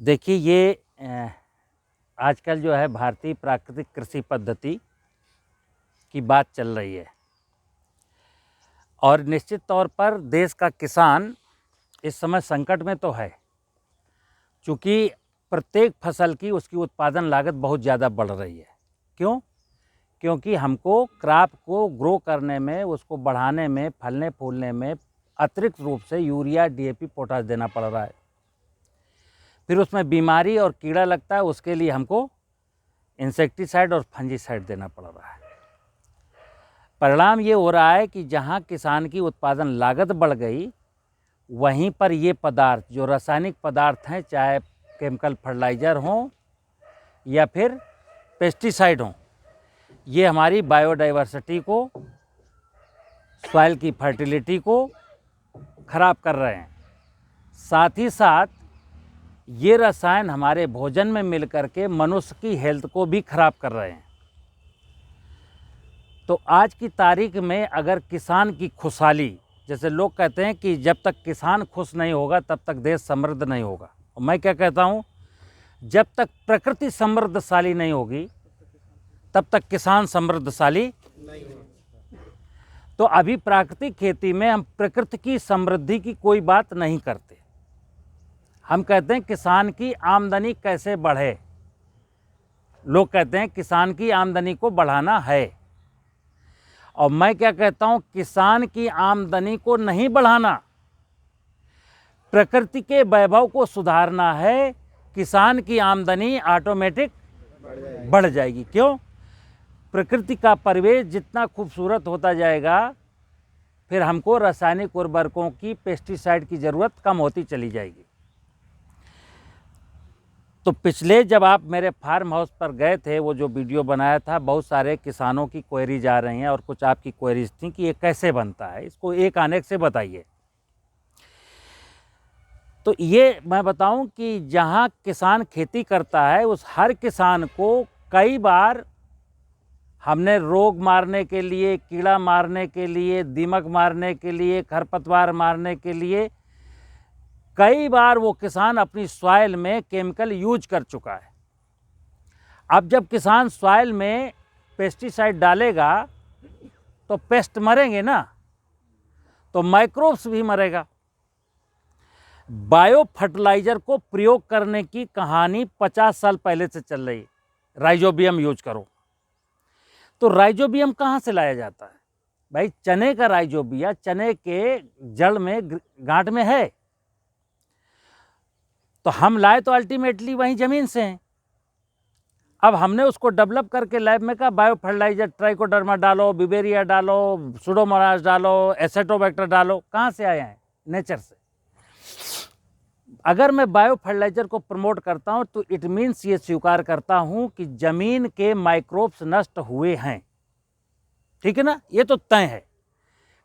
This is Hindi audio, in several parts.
देखिए ये आजकल जो है भारतीय प्राकृतिक कृषि पद्धति की बात चल रही है और निश्चित तौर पर देश का किसान इस समय संकट में तो है, चूँकि प्रत्येक फसल की उसकी उत्पादन लागत बहुत ज़्यादा बढ़ रही है। क्यों? क्योंकि हमको क्रॉप को ग्रो करने में, उसको बढ़ाने में, फलने फूलने में अतिरिक्त रूप से यूरिया, डीएपी, पोटाश देना पड़ रहा है। फिर उसमें बीमारी और कीड़ा लगता है, उसके लिए हमको इंसेक्टिसाइड और फंजीसाइड देना पड़ रहा है। परिणाम ये हो रहा है कि जहाँ किसान की उत्पादन लागत बढ़ गई, वहीं पर ये पदार्थ जो रासायनिक पदार्थ हैं, चाहे केमिकल फर्टिलाइज़र हों या फिर पेस्टिसाइड हों, ये हमारी बायोडाइवर्सिटी को, सॉइल की फर्टिलिटी को ख़राब कर रहे हैं। साथ ही साथ ये रसायन हमारे भोजन में मिल करके मनुष्य की हेल्थ को भी ख़राब कर रहे हैं। तो आज की तारीख में अगर किसान की खुशहाली, जैसे लोग कहते हैं कि जब तक किसान खुश नहीं होगा तब तक देश समृद्ध नहीं होगा, और मैं क्या कहता हूँ, जब तक प्रकृति समृद्धशाली नहीं होगी तब तक किसान समृद्धशाली नहीं होगा। तो अभी प्राकृतिक खेती में हम प्रकृति की समृद्धि की कोई बात नहीं करते। हम कहते हैं किसान की आमदनी कैसे बढ़े। लोग कहते हैं किसान की आमदनी को बढ़ाना है, और मैं क्या कहता हूं, किसान की आमदनी को नहीं बढ़ाना, प्रकृति के वैभव को सुधारना है। किसान की आमदनी ऑटोमेटिक बढ़ जाएगी। क्यों? प्रकृति का परिवेश जितना खूबसूरत होता जाएगा, फिर हमको रासायनिक उर्वरकों की, पेस्टिसाइड की ज़रूरत कम होती चली जाएगी। तो पिछले जब आप मेरे फार्म हाउस पर गए थे, वो जो वीडियो बनाया था, बहुत सारे किसानों की क्वेरीज आ रही हैं और कुछ आपकी क्वेरीज थी कि ये कैसे बनता है, इसको एक आने से बताइए। तो ये मैं बताऊं कि जहां किसान खेती करता है, उस हर किसान को कई बार हमने रोग मारने के लिए, कीड़ा मारने के लिए, दीमक मारने के लिए, खरपतवार मारने के लिए कई बार वो किसान अपनी सॉइल में केमिकल यूज कर चुका है। अब जब किसान सॉइल में पेस्टिसाइड डालेगा तो पेस्ट मरेंगे ना, तो माइक्रोब्स भी मरेगा। बायो फर्टिलाइजर को प्रयोग करने की कहानी 50 साल पहले से चल रही है। राइजोबियम यूज करो। तो राइजोबियम कहाँ से लाया जाता है? भाई चने का राइजोबिया चने के जड़ में, गांठ में है। तो हम लाए तो अल्टीमेटली वहीं ज़मीन से हैं। अब हमने उसको डेवलप करके लैब में कहा बायो फर्टिलाइजर, ट्राइकोडर्मा डालो, बिवेरिया डालो, सुडोमोनास डालो, एसेटोबैक्टर डालो। कहाँ से आए हैं? नेचर से। अगर मैं बायो फर्टिलाइजर को प्रमोट करता हूं तो इट मीन्स ये स्वीकार करता हूं कि जमीन के माइक्रोब्स नष्ट हुए हैं। ठीक है ना? ये तो तय है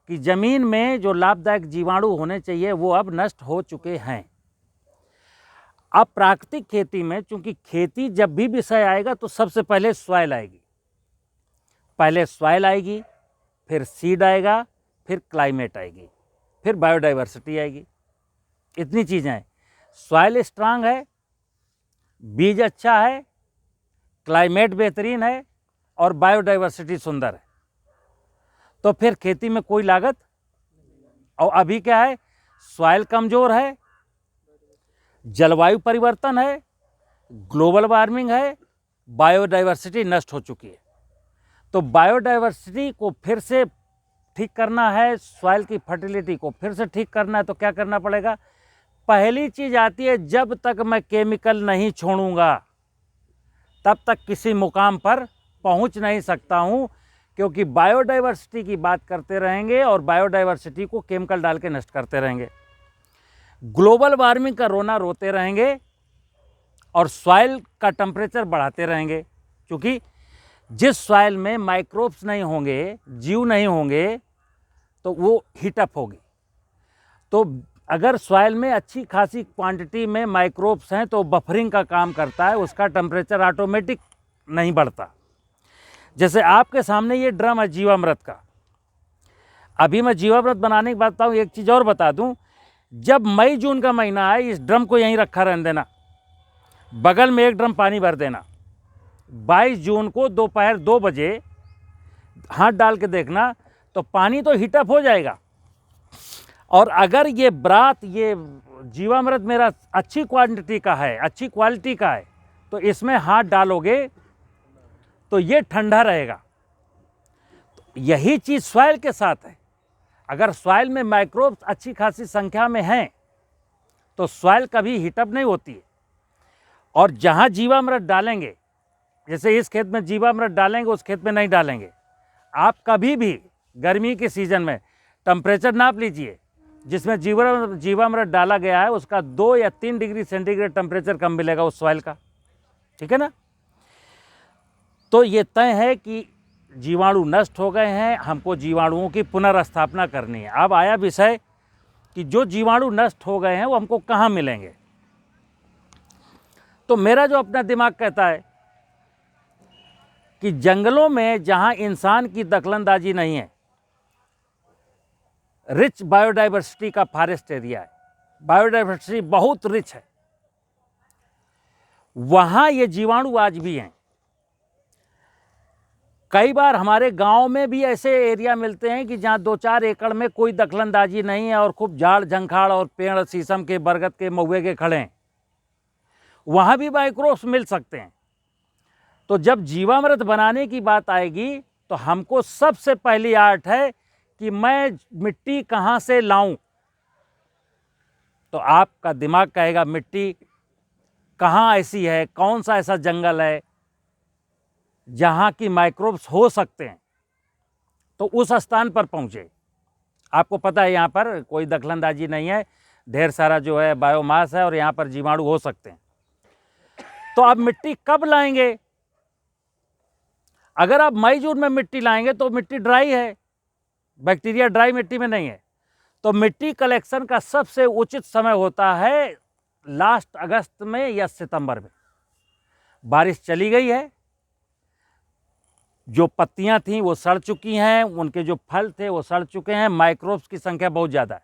कि जमीन में जो लाभदायक जीवाणु होने चाहिए वो अब नष्ट हो चुके हैं। अब प्राकृतिक खेती में, चूंकि खेती जब भी विषय आएगा तो सबसे पहले सॉइल आएगी। पहले सॉइल आएगी, फिर सीड आएगा, फिर क्लाइमेट आएगी, फिर बायोडाइवर्सिटी आएगी। इतनी चीज़ें हैं। सॉइल स्ट्रांग है, बीज अच्छा है, क्लाइमेट बेहतरीन है और बायोडाइवर्सिटी सुंदर है, तो फिर खेती में कोई लागत। और अभी क्या है? सॉइल कमज़ोर है, जलवायु परिवर्तन है, ग्लोबल वार्मिंग है, बायोडाइवर्सिटी नष्ट हो चुकी है। तो बायोडाइवर्सिटी को फिर से ठीक करना है, सॉइल की फर्टिलिटी को फिर से ठीक करना है, तो क्या करना पड़ेगा? पहली चीज़ आती है, जब तक मैं केमिकल नहीं छोड़ूंगा तब तक किसी मुकाम पर पहुंच नहीं सकता हूं, क्योंकि बायोडाइवर्सिटी की बात करते रहेंगे और बायोडाइवर्सिटी को केमिकल डाल के नष्ट करते रहेंगे। ग्लोबल वार्मिंग का रोना रोते रहेंगे और सॉइल का टेम्परेचर बढ़ाते रहेंगे, क्योंकि जिस सॉइल में माइक्रोब्स नहीं होंगे, जीव नहीं होंगे, तो वो हीटअप होगी। तो अगर सॉइल में अच्छी खासी क्वांटिटी में माइक्रोब्स हैं तो बफरिंग का काम करता है, उसका टेम्परेचर ऑटोमेटिक नहीं बढ़ता। जैसे आपके सामने ये ड्रम है जीवामृत का। अभी मैं जीवामृत बनाने की बात बताऊँ, एक चीज़ और बता दूँ, जब मई जून का महीना है, इस ड्रम को यहीं रखा रहने देना। बगल में 1 ड्रम पानी भर देना। 22 जून को दोपहर 2 बजे हाथ डाल के देखना तो पानी तो हीटअप हो जाएगा। और अगर ये ब्रात, ये जीवामृत मेरा अच्छी क्वांटिटी का है, अच्छी क्वालिटी का है, तो इसमें हाथ डालोगे तो ये ठंडा रहेगा। तो यही चीज़ सॉइल के साथ है। अगर सॉइल में माइक्रोब्स अच्छी खासी संख्या में हैं तो सॉइल कभी हीटअप नहीं होती है। और जहाँ जीवामृत डालेंगे, जैसे इस खेत में जीवामृत डालेंगे, उस खेत में नहीं डालेंगे। आप कभी भी गर्मी के सीज़न में टेम्परेचर नाप लीजिए, जिसमें जीवामृत डाला गया है उसका 2 या 3 डिग्री सेंटीग्रेड टेम्परेचर कम मिलेगा उस सॉइल का, ठीक है ना। तो ये तय है कि जीवाणु नष्ट हो गए हैं, हमको जीवाणुओं की पुनर्स्थापना करनी है। अब आया विषय कि जो जीवाणु नष्ट हो गए हैं वो हमको कहाँ मिलेंगे। तो मेरा जो अपना दिमाग कहता है कि जंगलों में जहाँ इंसान की दखलंदाजी नहीं है, रिच बायोडाइवर्सिटी का फॉरेस्ट एरिया है, बायोडाइवर्सिटी बहुत रिच है, वहाँ ये जीवाणु आज भी हैं। कई बार हमारे गांव में भी ऐसे एरिया मिलते हैं कि जहाँ 2-4 एकड़ में कोई दखलंदाजी नहीं है और खूब झाड़ झंखाड़ और पेड़ शीशम के, बरगद के, महुए के खड़े हैं, वहाँ भी माइक्रोब्स मिल सकते हैं। तो जब जीवामृत बनाने की बात आएगी तो हमको सबसे पहली आर्ट है कि मैं मिट्टी कहाँ से लाऊं। तो आपका दिमाग कहेगा मिट्टी कहाँ ऐसी है, कौन सा ऐसा जंगल है जहाँ की माइक्रोब्स हो सकते हैं, तो उस स्थान पर पहुँचे। आपको पता है यहाँ पर कोई दखलंदाजी नहीं है, ढेर सारा जो है बायोमास है और यहाँ पर जीवाणु हो सकते हैं। तो आप मिट्टी कब लाएंगे? अगर आप मई जून में मिट्टी लाएंगे तो मिट्टी ड्राई है, बैक्टीरिया ड्राई मिट्टी में नहीं है। तो मिट्टी कलेक्शन का सबसे उचित समय होता है लास्ट अगस्त में या सितंबर में। बारिश चली गई है, जो पत्तियां थीं वो सड़ चुकी हैं, उनके जो फल थे वो सड़ चुके हैं, माइक्रोब्स की संख्या बहुत ज़्यादा है,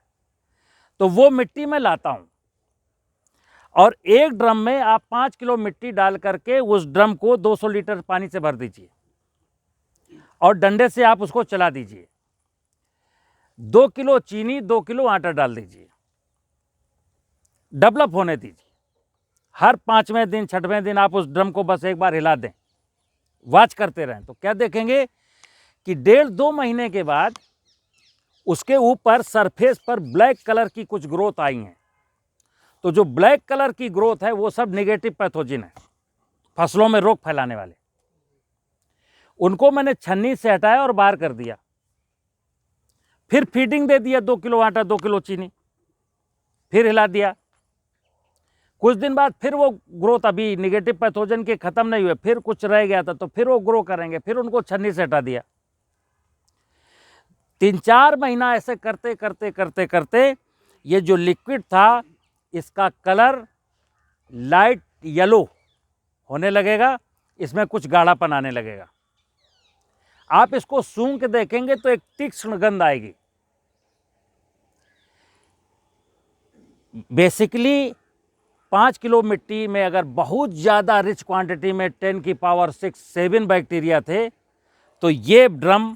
तो वो मिट्टी में लाता हूं। और 1 ड्रम में आप 5 किलो मिट्टी डाल करके उस ड्रम को 200 लीटर पानी से भर दीजिए और डंडे से आप उसको चला दीजिए। 2 किलो चीनी, 2 किलो आटा डाल दीजिए, डेवलप होने दीजिए। हर 5वें दिन 6वें दिन आप उस ड्रम को बस एक बार हिला दें, वॉच करते रहें। तो क्या देखेंगे कि 1.5-2 महीने के बाद उसके ऊपर सरफेस पर ब्लैक कलर की कुछ ग्रोथ आई हैं। तो जो ब्लैक कलर की ग्रोथ है वो सब नेगेटिव पैथोजन है, फसलों में रोग फैलाने वाले। उनको मैंने छन्नी से हटाया और बाहर कर दिया, फिर फीडिंग दे दिया, 2 किलो आटा 2 किलो चीनी, फिर हिला दिया। कुछ दिन बाद फिर वो ग्रोथ, अभी निगेटिव पैथोजन के खत्म नहीं हुए, फिर कुछ रह गया था तो फिर वो ग्रो करेंगे, फिर उनको छन्नी से हटा दिया। 3-4 महीना ऐसे करते करते करते करते ये जो लिक्विड था इसका कलर लाइट येलो होने लगेगा, इसमें कुछ गाढ़ापन आने लगेगा। आप इसको सूंघ के देखेंगे तो एक तीक्ष्ण गंध आएगी। बेसिकली 5 किलो मिट्टी में अगर बहुत ज़्यादा रिच क्वांटिटी में 10 की पावर 6-7 बैक्टीरिया थे तो ये ड्रम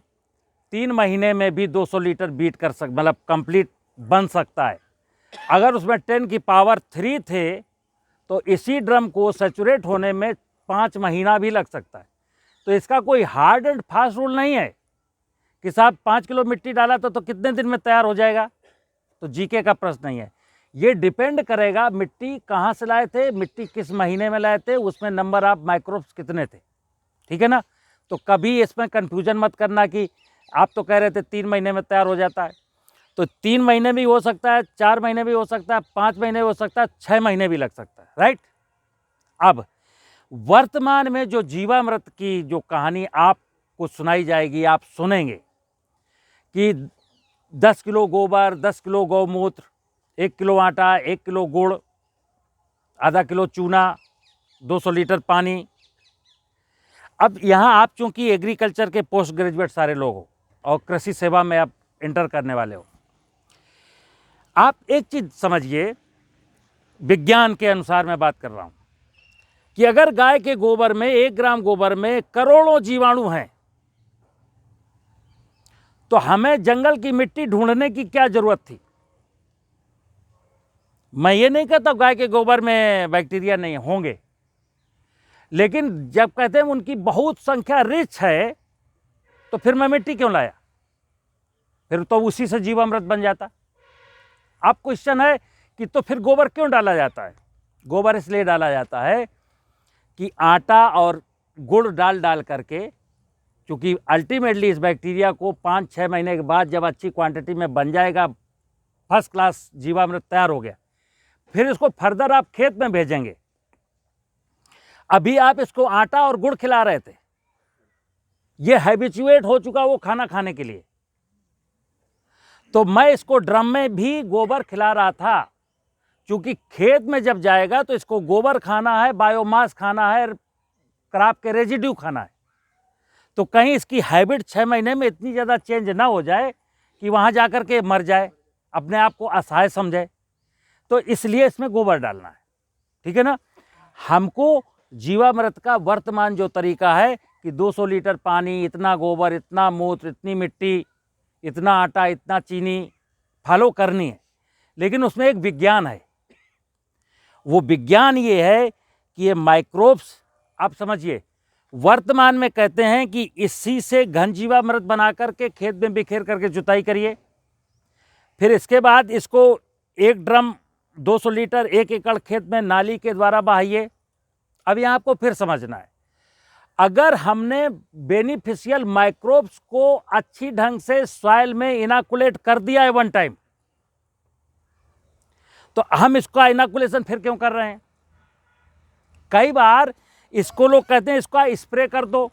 3 महीने में भी 200 लीटर बीट कर मतलब कंप्लीट बन सकता है। अगर उसमें 10 की पावर 3 थे तो इसी ड्रम को सैचुरेट होने में 5 महीना भी लग सकता है। तो इसका कोई हार्ड एंड फास्ट रूल नहीं है कि साहब 5 किलो मिट्टी डाला तो कितने दिन में तैयार हो जाएगा। तो जीके का प्रश्न नहीं है, ये डिपेंड करेगा मिट्टी कहाँ से लाए थे, मिट्टी किस महीने में लाए थे, उसमें नंबर ऑफ माइक्रोब्स कितने थे, ठीक है ना। तो कभी इसमें कन्फ्यूजन मत करना कि आप तो कह रहे थे 3 महीने में तैयार हो जाता है, तो 3 महीने भी हो सकता है, 4 महीने भी हो सकता है, 5 महीने भी हो सकता है, 6 महीने भी लग सकता है, राइट। अब वर्तमान में जो जीवामृत की जो कहानी आपको सुनाई जाएगी, आप सुनेंगे कि 10 किलो गोबर, 10 किलो गौमूत्र, 1 किलो आटा, 1 किलो गुड़, आधा किलो चूना, 200 लीटर पानी। अब यहाँ आप चूंकि एग्रीकल्चर के पोस्ट ग्रेजुएट सारे लोग हो और कृषि सेवा में आप इंटर करने वाले हो, आप एक चीज़ समझिए, विज्ञान के अनुसार मैं बात कर रहा हूँ कि अगर गाय के गोबर में 1 ग्राम गोबर में करोड़ों जीवाणु हैं तो हमें जंगल की मिट्टी ढूंढने की क्या जरूरत थी। मैं ये नहीं कहता गाय के गोबर में बैक्टीरिया नहीं होंगे, लेकिन जब कहते हैं उनकी बहुत संख्या रिच है तो फिर मैं मिट्टी क्यों लाया, फिर तो उसी से जीवामृत बन जाता। अब क्वेश्चन है कि तो फिर गोबर क्यों डाला जाता है। गोबर इसलिए डाला जाता है कि आटा और गुड़ डाल करके, क्योंकि अल्टीमेटली इस बैक्टीरिया को 5-6 महीने के बाद जब अच्छी क्वांटिटी में बन जाएगा, फर्स्ट क्लास जीवामृत तैयार हो गया, फिर इसको फर्दर आप खेत में भेजेंगे। अभी आप इसको आटा और गुड़ खिला रहे थे, ये हैबिचुएट हो चुका वो खाना खाने के लिए, तो मैं इसको ड्रम में भी गोबर खिला रहा था, क्योंकि खेत में जब जाएगा तो इसको गोबर खाना है, बायोमास खाना है, क्रॉप के रेजिड्यू खाना है। तो कहीं इसकी हैबिट 6 महीने में इतनी ज़्यादा चेंज ना हो जाए कि वहाँ जाकर के मर जाए, अपने आप को असहाय समझे, तो इसलिए इसमें गोबर डालना है। ठीक है ना। हमको जीवामृत का वर्तमान जो तरीका है कि 200 लीटर पानी, इतना गोबर, इतना मूत्र, इतनी मिट्टी, इतना आटा, इतना चीनी फॉलो करनी है, लेकिन उसमें एक विज्ञान है। वो विज्ञान ये है कि ये माइक्रोब्स, आप समझिए, वर्तमान में कहते हैं कि इसी से घन जीवामृत बना करके खेत में बिखेर करके जुताई करिए, फिर इसके बाद इसको 1 ड्रम 200 लीटर 1 एकड़ खेत में नाली के द्वारा बहाइए। अब यहाँ आपको फिर समझना है, अगर हमने बेनिफिशियल माइक्रोब्स को अच्छी ढंग से सॉइल में इनोकुलेट कर दिया है 1 टाइम, तो हम इसका इनोकुलेशन फिर क्यों कर रहे हैं। कई बार इसको लोग कहते हैं इसका स्प्रे कर दो,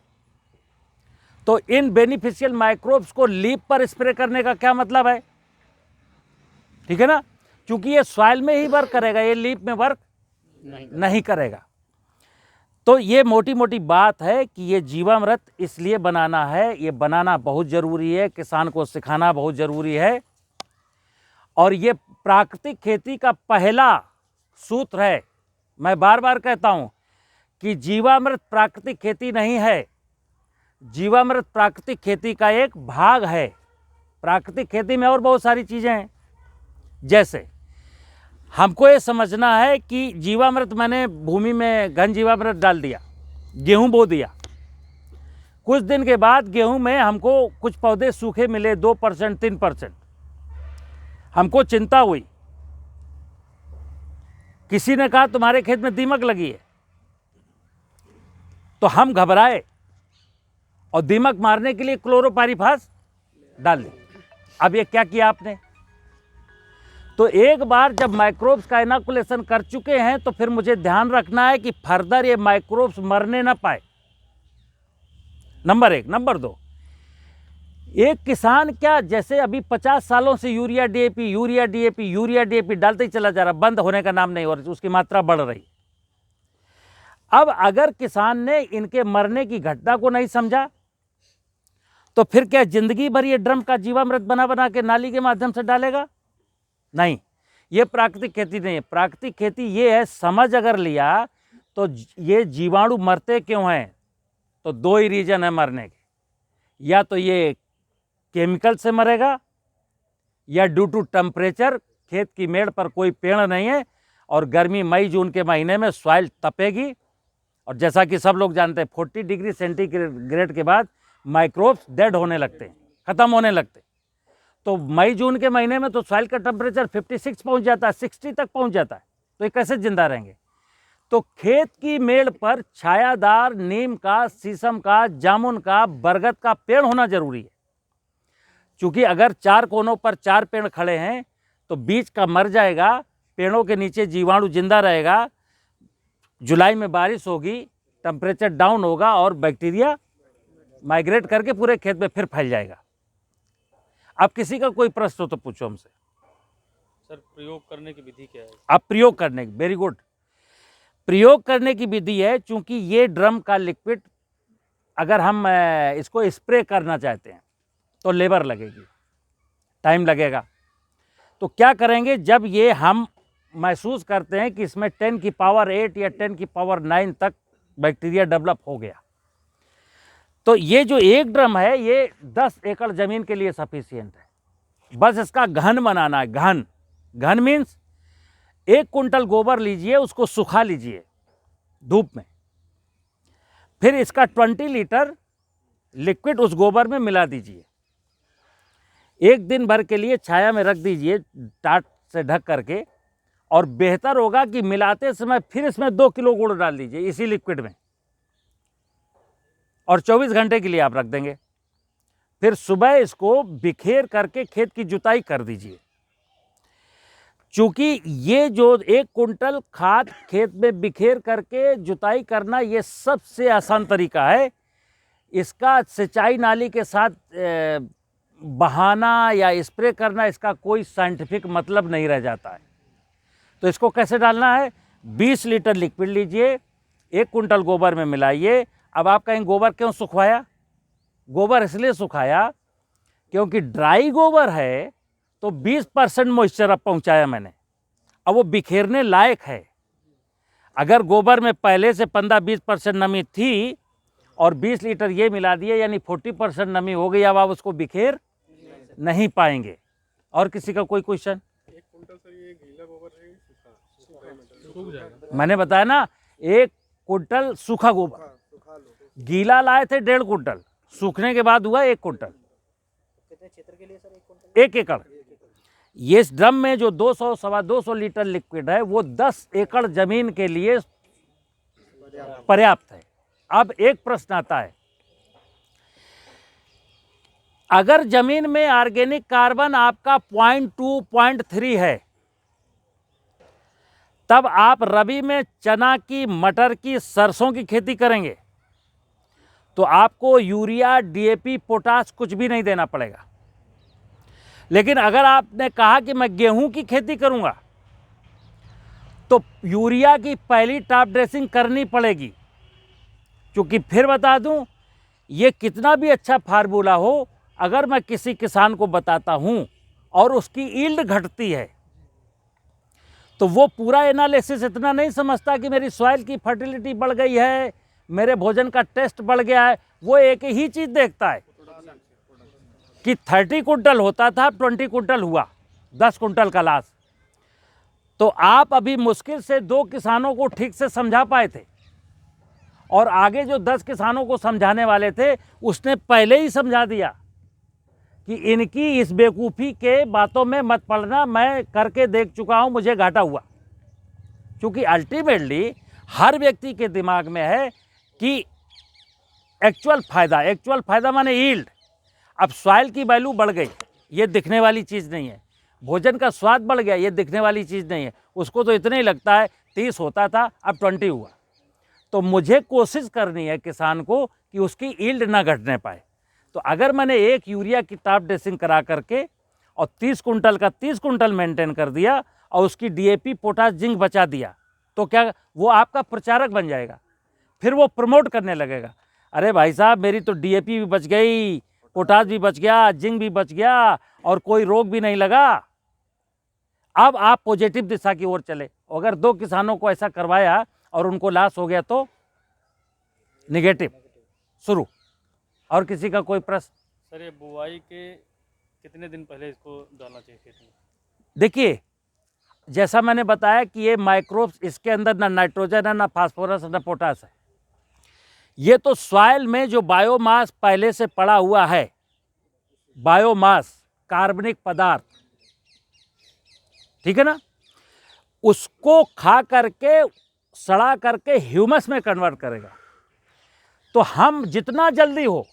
तो इन बेनिफिशियल माइक्रोब्स को लीफ पर स्प्रे करने का क्या मतलब है। ठीक है ना, क्योंकि ये सॉइल में ही वर्क करेगा, ये लीफ में वर्क नहीं करेगा। तो ये मोटी मोटी बात है कि ये जीवामृत इसलिए बनाना है, ये बनाना बहुत ज़रूरी है, किसान को सिखाना बहुत ज़रूरी है, और ये प्राकृतिक खेती का पहला सूत्र है। मैं बार बार कहता हूँ कि जीवामृत प्राकृतिक खेती नहीं है, जीवामृत प्राकृतिक खेती का एक भाग है। प्राकृतिक खेती में और बहुत सारी चीज़ें हैं, जैसे हमको ये समझना है कि जीवामृत मैंने भूमि में घन जीवामृत डाल दिया, गेहूं बो दिया, कुछ दिन के बाद गेहूं में हमको कुछ पौधे सूखे मिले 2% 3%, हमको चिंता हुई, किसी ने कहा तुम्हारे खेत में दीमक लगी है, तो हम घबराए और दीमक मारने के लिए क्लोरोपाइरीफास डाल दी। अब ये क्या किया आपने, तो एक बार जब माइक्रोब्स का इनोकुलेशन कर चुके हैं तो फिर मुझे ध्यान रखना है कि फर्दर ये माइक्रोब्स मरने ना पाए, नंबर 1। नंबर 2, एक किसान क्या जैसे अभी 50 सालों से यूरिया डीएपी डालते ही चला जा रहा, बंद होने का नाम नहीं हो रहा, उसकी मात्रा बढ़ रही। अब अगर किसान ने इनके मरने की घटना को नहीं समझा तो फिर क्या जिंदगी भर ये ड्रम का जीवामृत बना बना के नाली के माध्यम से डालेगा। नहीं, ये प्राकृतिक खेती नहीं है। प्राकृतिक खेती ये है, समझ अगर लिया तो ये जीवाणु मरते क्यों हैं, तो 2 ही रीजन है मरने के, या तो ये केमिकल से मरेगा, या ड्यू टू टेम्परेचर, खेत की मेड़ पर कोई पेड़ नहीं है और गर्मी मई जून के महीने में सॉइल तपेगी, और जैसा कि सब लोग जानते हैं 40 डिग्री सेंटीग्रेड के बाद माइक्रोब्स डेड होने लगते हैं, ख़त्म होने लगते हैं। तो मई जून के महीने में तो सॉइल का टेम्परेचर 56 पहुंच जाता है, 60 तक पहुंच जाता है, तो ये कैसे जिंदा रहेंगे। तो खेत की मेड़ पर छायादार नीम का, शीशम का, जामुन का, बरगद का पेड़ होना जरूरी है, क्योंकि अगर 4 कोनों पर 4 पेड़ खड़े हैं तो बीच का मर जाएगा, पेड़ों के नीचे जीवाणु जिंदा रहेगा, जुलाई में बारिश होगी, टेम्परेचर डाउन होगा और बैक्टीरिया माइग्रेट करके पूरे खेत में फिर फैल जाएगा। अब किसी का कोई प्रश्न हो तो पूछो हमसे। सर, प्रयोग करने की विधि क्या है। अब प्रयोग करने की, वेरी गुड, प्रयोग करने की विधि है, चूंकि ये ड्रम का लिक्विड अगर हम इसको स्प्रे करना चाहते हैं तो लेबर लगेगी, टाइम लगेगा। तो क्या करेंगे, जब ये हम महसूस करते हैं कि इसमें 10 की पावर 8 या 10 की पावर 9 तक बैक्टीरिया डेवलप हो गया। तो ये जो एक ड्रम है ये 10 एकड़ ज़मीन के लिए सफिशियंट है। बस इसका घन बनाना है। घन घन मीन्स 1 कुंटल गोबर लीजिए, उसको सुखा लीजिए धूप में, फिर इसका 20 लीटर लिक्विड उस गोबर में मिला दीजिए, 1 दिन भर के लिए छाया में रख दीजिए टाट से ढक करके, और बेहतर होगा कि मिलाते समय फिर इसमें 2 किलो गुड़ डाल दीजिए इसी लिक्विड में, और 24 घंटे के लिए आप रख देंगे। फिर सुबह इसको बिखेर करके खेत की जुताई कर दीजिए। चूंकि ये जो 1 कुंटल खाद खेत में बिखेर करके जुताई करना ये सबसे आसान तरीका है। इसका सिंचाई नाली के साथ बहाना या स्प्रे करना, इसका कोई साइंटिफिक मतलब नहीं रह जाता है। तो इसको कैसे डालना है? 20 लीटर लिक्विड लीजिए, 1 कुंटल गोबर में मिलाइए। अब आप कहें गोबर क्यों सुखवाया? गोबर इसलिए सुखाया क्योंकि ड्राई गोबर है तो 20% मॉइस्चर अब पहुंचाया मैंने, अब वो बिखेरने लायक है। अगर गोबर में पहले से 15-20% नमी थी और 20 लीटर ये मिला दिए, यानी 40% नमी हो गई, अब आप उसको बिखेर नहीं पाएंगे। और किसी का कोई क्वेश्चन? 1 कुंटल सर ये गीला गोबर है, सूख जाएगा? मैंने बताया ना, 1 कुंटल सूखा गोबर, गीला लाए थे 1.5 कुंटल, सूखने के बाद हुआ 1 कुंटल। कितने क्षेत्र के लिए सर 1 कुंटल? 1 एकड़। ये इस ड्रम में जो 200-250 लीटर लिक्विड है वो 10 एकड़ जमीन के लिए पर्याप्त है। अब एक प्रश्न आता है, अगर जमीन में ऑर्गेनिक कार्बन आपका 0.2, 0.3 है, तब आप रबी में चना की, मटर की, सरसों की खेती करेंगे तो आपको यूरिया, डीएपी, पोटाश कुछ भी नहीं देना पड़ेगा। लेकिन अगर आपने कहा कि मैं गेहूं की खेती करूंगा तो यूरिया की पहली टॉप ड्रेसिंग करनी पड़ेगी। क्योंकि फिर बता दूं, ये कितना भी अच्छा फार्मूला हो, अगर मैं किसी किसान को बताता हूं और उसकी ईल्ड घटती है तो वो पूरा एनालिसिस इतना नहीं समझता कि मेरी सॉइल की फर्टिलिटी बढ़ गई है, मेरे भोजन का टेस्ट बढ़ गया है। वो एक ही चीज़ देखता है कि 30 कुंटल होता था, 20 कुंटल हुआ, 10 कुंटल का लॉस। तो आप अभी मुश्किल से 2 किसानों को ठीक से समझा पाए थे, और आगे जो 10 किसानों को समझाने वाले थे उसने पहले ही समझा दिया कि इनकी इस बेवकूफ़ी के बातों में मत पड़ना, मैं करके देख चुका हूं, मुझे घाटा हुआ। क्योंकि अल्टीमेटली हर व्यक्ति के दिमाग में है कि एक्चुअल फ़ायदा माने यील्ड। अब सॉइल की वैल्यू बढ़ गई, ये दिखने वाली चीज़ नहीं है। भोजन का स्वाद बढ़ गया, ये दिखने वाली चीज़ नहीं है। उसको तो इतना ही लगता है 30 होता था, अब 20 हुआ। तो मुझे कोशिश करनी है किसान को कि उसकी यील्ड ना घटने पाए। तो अगर मैंने 1 यूरिया की टॉप ड्रेसिंग करा करके और 30 कुंटल का 30 कुंटल मेंटेन कर दिया और उसकी डीएपी, पोटाश, जिंक बचा दिया, तो क्या वो आपका प्रचारक बन जाएगा? फिर वो प्रमोट करने लगेगा, अरे भाई साहब मेरी तो डीएपी भी बच गई, पोटाश भी बच गया, जिंक भी बच गया और कोई रोग भी नहीं लगा। अब आप पॉजिटिव दिशा की ओर चले। अगर 2 किसानों को ऐसा करवाया और उनको लॉस हो गया तो नेगेटिव शुरू। और किसी का कोई प्रश्न? सर ये बुआई के कितने दिन पहले इसको डालना चाहिए खेत में? देखिए, जैसा मैंने बताया कि ये माइक्रोब्स, इसके अंदर ना नाइट्रोजन है, ना फास्फोरस, ना पोटास है। ये तो सॉइल में जो बायोमास पहले से पड़ा हुआ है, बायोमास, कार्बनिक पदार्थ, ठीक है ना, उसको खा करके, सड़ा करके ह्यूमस में कन्वर्ट करेगा। तो हम जितना जल्दी हो,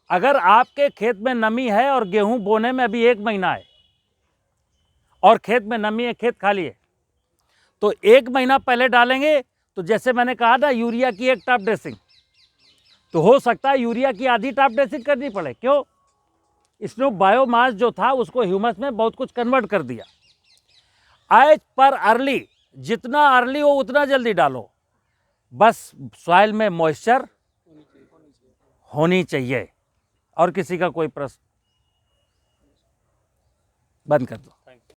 अगर आपके खेत में नमी है और गेहूं बोने में अभी 1 महीना है और खेत में नमी है, खेत खाली है, तो 1 महीना पहले डालेंगे तो जैसे मैंने कहा ना, यूरिया की 1 टॉप ड्रेसिंग, तो हो सकता है यूरिया की आधी टॉप ड्रेसिंग करनी पड़े। क्यों? इसने बायोमास जो था उसको ह्यूमस में बहुत कुछ कन्वर्ट कर दिया। एज पर अर्ली, जितना अर्ली हो उतना जल्दी डालो, बस सॉइल में मॉइस्चर होनी चाहिए। और किसी का कोई प्रश्न? बंद कर दो।